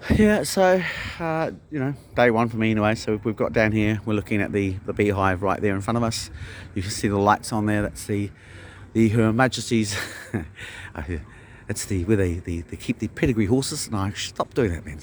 Yeah, so, day one for me anyway. So we've got down here, we're looking at the beehive right there in front of us. You can see the lights on there. That's the Her Majesty's, it's where they keep the pedigree horses. No, stop doing that, man.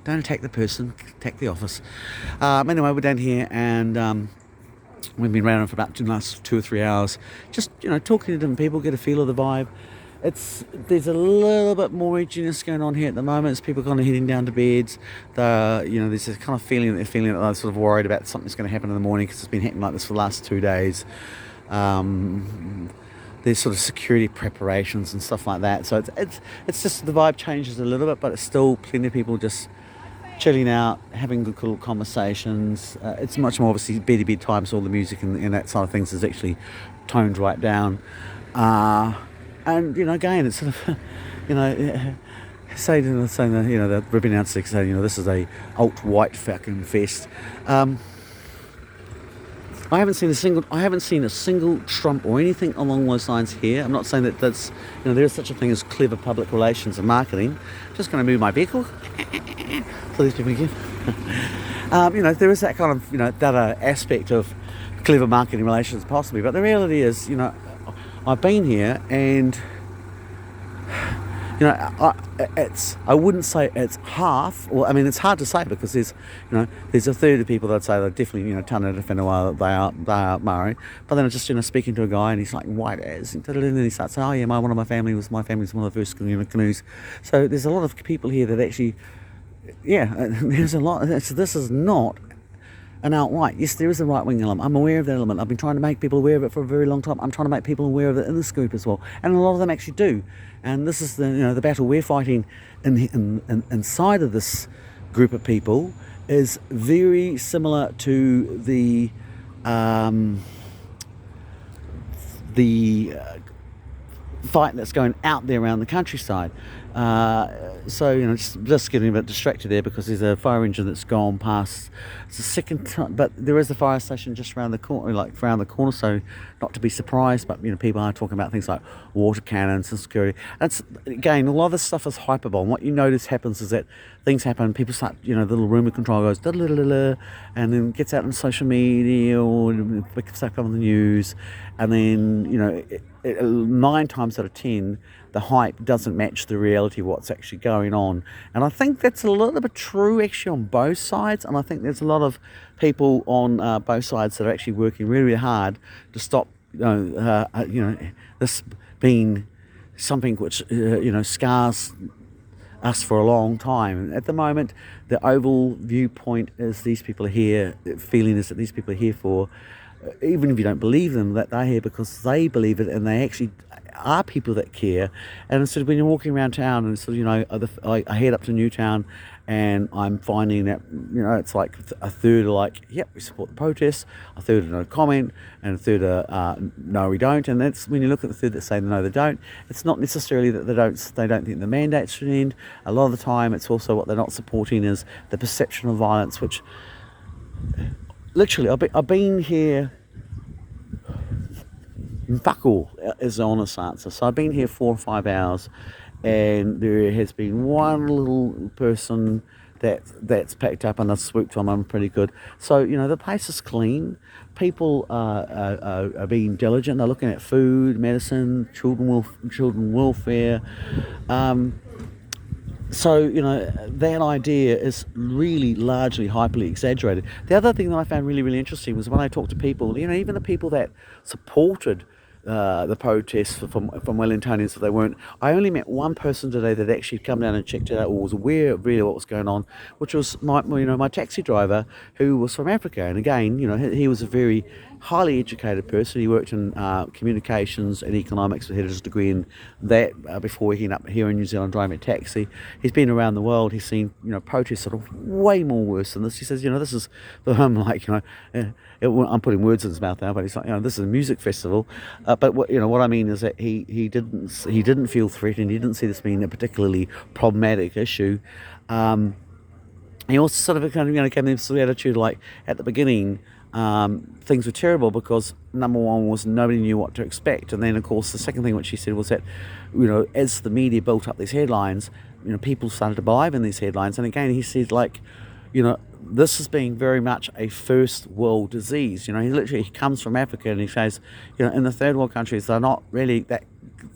Don't attack the person, attack the office. Anyway, we're down here and we've been around for about the last 2 or 3 hours, just talking to different people, get a feel of the vibe. There's a little bit more edginess going on here at the moment as people kind of heading down to beds. There's this kind of feeling that they're sort of worried about something's going to happen in the morning because it's been happening like this for the last 2 days. There's sort of security preparations and stuff like that. So it's just the vibe changes a little bit, but it's still plenty of people just chilling out, having good little conversations. It's much more obviously bed time, so all the music and that side of things is actually toned right down. And again, it's sort of, saying that the ribbon announcer saying this is a alt-white fucking fest. I haven't seen a single Trump or anything along those lines here. I'm not saying that that's there is such a thing as clever public relations and marketing. Just going to move my vehicle so these people can. There is that kind of that aspect of clever marketing relations possibly, but the reality is I've been here and I wouldn't say it's half, or I mean it's hard to say because there's a third of people that say they're definitely Tana to Whenua, they are Maori, but then I'm just speaking to a guy and he's like white as, and then he starts saying, oh yeah, my family was one of the first canoes. So there's a lot of people here that actually, there's a lot. This is not an outright. Yes, there is a right-wing element. I'm aware of that element. I've been trying to make people aware of it for a very long time. I'm trying to make people aware of it in this group as well, and a lot of them actually do. And this is the battle we're fighting inside of this group of people is very similar to the fight that's going out there around the countryside. So just getting a bit distracted there because there's a fire engine that's gone past. It's the second time, but there is a fire station just around the corner, so not to be surprised. But people are talking about things like water cannons and security. That's again, a lot of this stuff is hyperbole. And what you notice happens is that things happen. People start, the little rumour control goes and then gets out on social media or stuff on the news, and then 9 times out of 10 the hype doesn't match the reality of what's actually going on. And I think that's a little bit true actually on both sides, and I think there's a lot of people on both sides that are actually working really, really hard to stop this being something which scars us for a long time. At the moment, the overall viewpoint is these people are here, the feeling is that these people are here for, even if you don't believe them, that they're here because they believe it and they actually are people that care. And sort of when you're walking around town and sort of I head up to Newtown and I'm finding that it's like a third are like, yep, we support the protests, a third are no comment, and a third are no, we don't. And that's when you look at the third that say no, they don't, it's not necessarily that they don't think the mandates should end. A lot of the time it's also what they're not supporting is the perception of violence, which literally I've been here. Fuck all is the honest answer. So I've been here 4 or 5 hours, and there has been one little person that's packed up and I've swooped on them pretty good. So the place is clean. People are being diligent. They're looking at food, medicine, children welfare. So, that idea is really largely hyperly exaggerated. The other thing that I found really, really interesting was when I talked to people, even the people that supported the protests from Wellingtonians, if they weren't. I only met one person today that actually come down and checked it out or was aware of really what was going on, which was my taxi driver who was from Africa. And again, he was a very highly educated person. He worked in communications and economics, he had his degree in that before he ended up here in New Zealand driving a taxi. He's been around the world. He's seen protests sort of way more worse than this. He says this is for him like I'm putting words in his mouth now, but he's like this is a music festival. But what I mean is that he didn't feel threatened. He didn't see this being a particularly problematic issue. He also sort of kind of gave them this sort of attitude like at the beginning. Things were terrible because number one was nobody knew what to expect, and then of course the second thing which she said was that as the media built up these headlines, people started to believe in these headlines. And again, he said, like, this has been very much a first world disease. He comes from Africa, and he says, in the third world countries, they're not really that,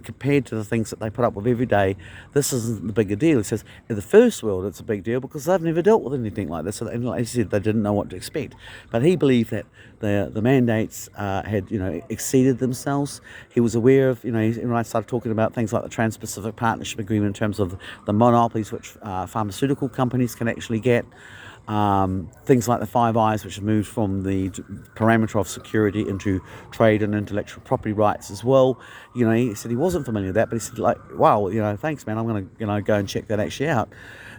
compared to the things that they put up with every day, this isn't the bigger deal. He says, in the first world, it's a big deal because they've never dealt with anything like this. And like he said, they didn't know what to expect. But he believed that the mandates had, exceeded themselves. He was aware of, when I started talking about things like the Trans-Pacific Partnership Agreement in terms of the monopolies which pharmaceutical companies can actually get. Things like the Five Eyes, which have moved from the parameter of security into trade and intellectual property rights as well. He said he wasn't familiar with that, but he said, like, wow, thanks, man, I'm going to, go and check that actually out.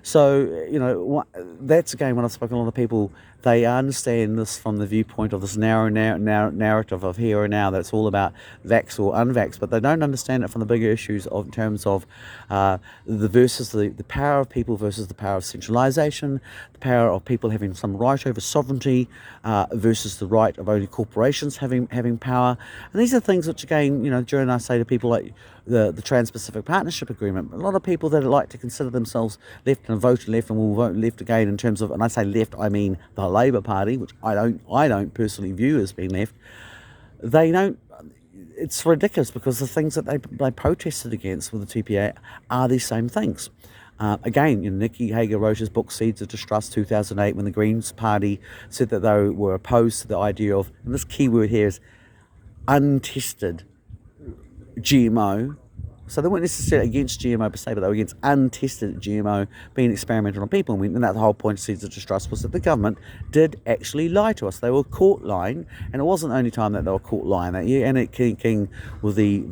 So, that's again, when I've spoken to a lot of people, they understand this from the viewpoint of this narrow narrative of here and now, that's all about vax or unvax, but they don't understand it from the bigger issues in terms of the power of people versus the power of centralisation, the power of people having some right over sovereignty versus the right of only corporations having power. And these are things which, again, during I say to people like the Trans-Pacific Partnership Agreement, a lot of people that like to consider themselves left and vote left and will vote left again in terms of, and I say left, I mean the Labour Party, which I don't personally view as being left. They don't. It's ridiculous because the things that they protested against with the TPA are these same things. Again, Nicky Hager wrote his book Seeds of Distrust 2008 when the Greens Party said that they were opposed to the idea of, and this key word here is untested GMO. So they weren't necessarily against GMO per se, but they were against untested GMO being experimented on people. And that the whole point of Seeds of Distrust was that the government did actually lie to us. They were caught lying, and it wasn't the only time that they were caught lying that year. Annette King with the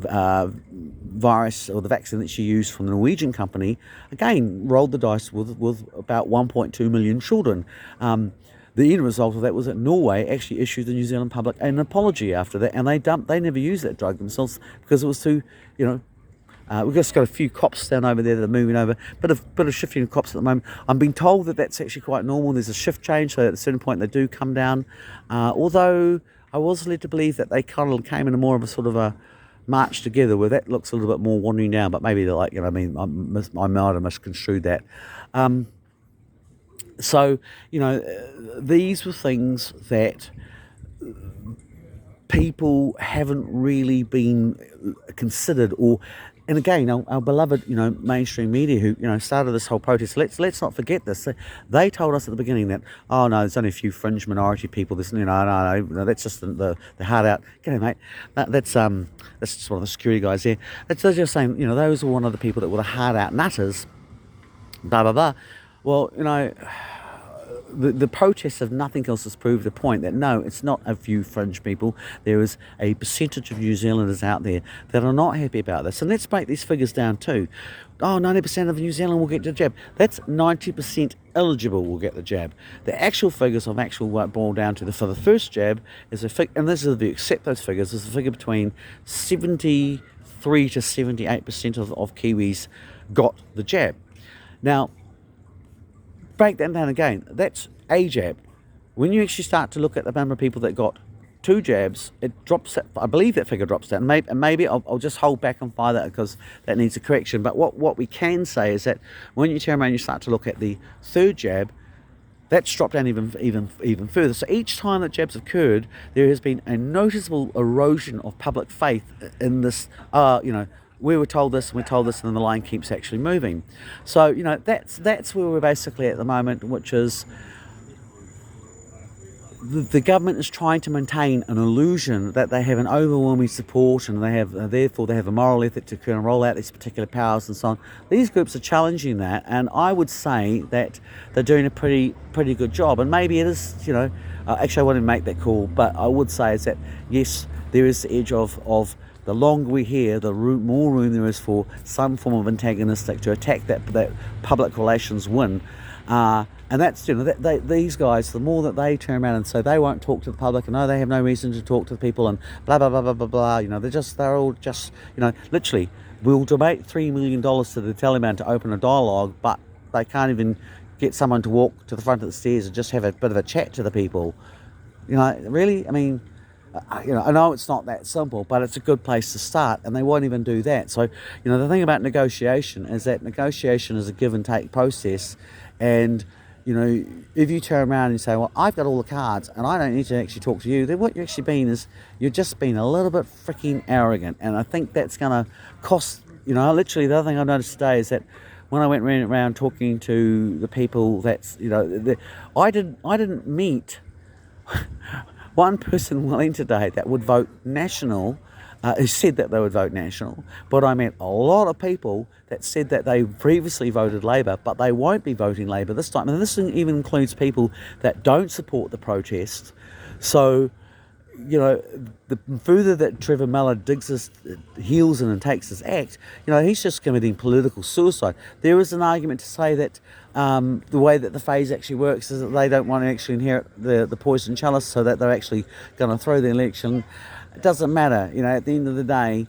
virus or the vaccine that she used from the Norwegian company, again, rolled the dice with about 1.2 million children. The end result of that was that Norway actually issued the New Zealand public an apology after that, and they never used that drug themselves because it was too, we've just got a few cops down over there that are moving over. Bit of shifting of cops at the moment. I'm being told that that's actually quite normal. There's a shift change, so at a certain point they do come down. Although I was led to believe that they kind of came in a more of a sort of a march together, where that looks a little bit more wandering down. But maybe they're like, I might have misconstrued that. So, these were things that people haven't really been considered, and again, our beloved, mainstream media who, started this whole protest. Let's not forget this. They told us at the beginning that, oh no, there's only a few fringe minority people. This, no, that's just the hard out. G'day, mate. That's just one of the security guys there. They're just saying, those were one of the people that were the hard out nutters. Blah blah blah. Well, the protests have nothing else to prove the point that no, it's not a few fringe people. There is a percentage of New Zealanders out there that are not happy about this. And let's break these figures down too. 90% of New Zealand will get the jab. That's 90% eligible will get the jab. The actual figures of what boil down to for the first jab is and this is if you accept those figures, is a figure between 73 to 78% of Kiwis got the jab. Now, break that down again. That's a jab. When you actually start to look at the number of people that got 2 jabs, it drops. I believe that figure drops down. Maybe I'll just hold back and fire that because that needs a correction. But what we can say is that when you turn around and you start to look at the 3rd jab, that's dropped down even further. So each time that jabs occurred, there has been a noticeable erosion of public faith in this. We were told this, and we're told this, and then the line keeps actually moving. So, that's where we're basically at the moment, which is the government is trying to maintain an illusion that they have an overwhelming support, and therefore they have a moral ethic to kind of roll out these particular powers and so on. These groups are challenging that, and I would say that they're doing a pretty good job. And maybe it is, actually I wouldn't make that call, but I would say is that yes, there is the edge of the longer we're here, the more room there is for some form of antagonistic to attack that public relations win. And that's, these guys, the more that they turn around and say they won't talk to the public, and no, they have no reason to talk to the people, and blah, blah, blah, blah, blah, blah, they're all just, literally, we'll donate $3 million to the Taliban to open a dialogue, but they can't even get someone to walk to the front of the stairs and just have a bit of a chat to the people. Really? I mean, I know it's not that simple, but it's a good place to start, and they won't even do that. So, the thing about negotiation is that negotiation is a give and take process, and if you turn around and say, "Well, I've got all the cards, and I don't need to actually talk to you," then what you're actually being is you're just being a little bit freaking arrogant, and I think that's going to cost. Literally, the other thing I noticed today is that when I went around talking to the people, I didn't meet one person willing today that would vote National, who said that they would vote National, but I met a lot of people that said that they previously voted Labor, but they won't be voting Labor this time. And this even includes people that don't support the protests. So, the further that Trevor Miller digs his heels in and takes his act, he's just committing political suicide. There is an argument to say that the way that the phase actually works is that they don't want to actually inherit the poison chalice, so that they're actually going to throw the election. It doesn't matter. At the end of the day,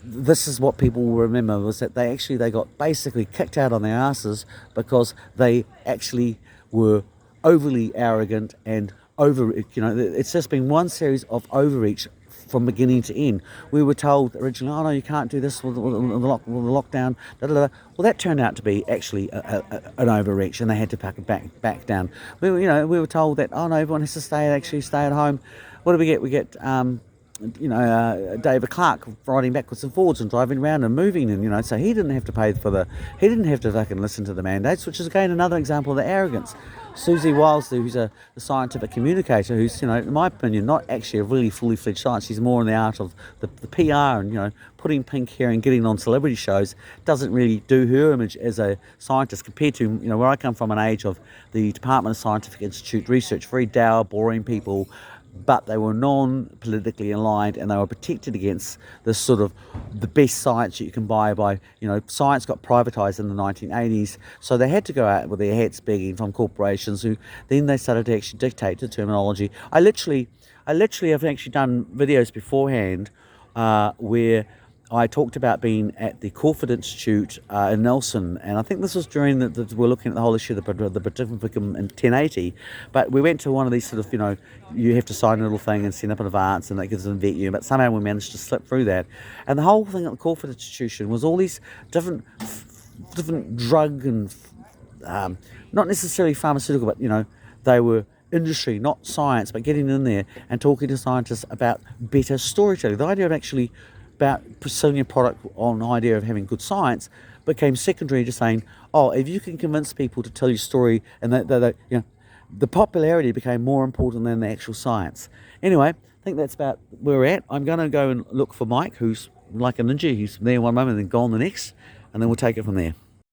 this is what people will remember, was that they got basically kicked out on their asses because they actually were overly arrogant and it's just been one series of overreach from beginning to end. We were told originally, "Oh no, you can't do this with the lockdown." Da, da, da. Well, that turned out to be actually an overreach, and they had to back down. We were told that, "Oh no, everyone has to stay at home." What do we get? We get David Clark riding backwards and forwards and driving around and moving, and so he didn't have to he didn't have to fucking listen to the mandates, which is again another example of the arrogance. Susie Wildesley, who's a scientific communicator, who's, in my opinion, not actually a really fully fledged scientist. She's more in the art of the PR and, putting pink hair and getting on celebrity shows, doesn't really do her image as a scientist compared to, where I come from, an age of the Department of Scientific Institute research, very dour, boring people, but they were non-politically aligned, and they were protected against this sort of the best science you can buy by, science got privatised in the 1980s, so they had to go out with their hats begging from corporations who then they started to actually dictate the terminology. I literally have actually done videos beforehand where I talked about being at the Crawford Institute in Nelson, and I think this was during we're looking at the whole issue of the Pacificum in 1080, but we went to one of these sort of, you have to sign a little thing and send up in advance, and that gives an vet you, but somehow we managed to slip through that. And the whole thing at the Crawford Institution was all these different drug and, not necessarily pharmaceutical, but, they were industry, not science, but getting in there and talking to scientists about better storytelling. The idea of actually about selling your product on the idea of having good science became secondary to saying, oh, if you can convince people to tell your story, and the popularity became more important than the actual science. Anyway, I think that's about where we're at. I'm going to go and look for Mike, who's like a ninja. He's there one moment and then gone the next, and then we'll take it from there.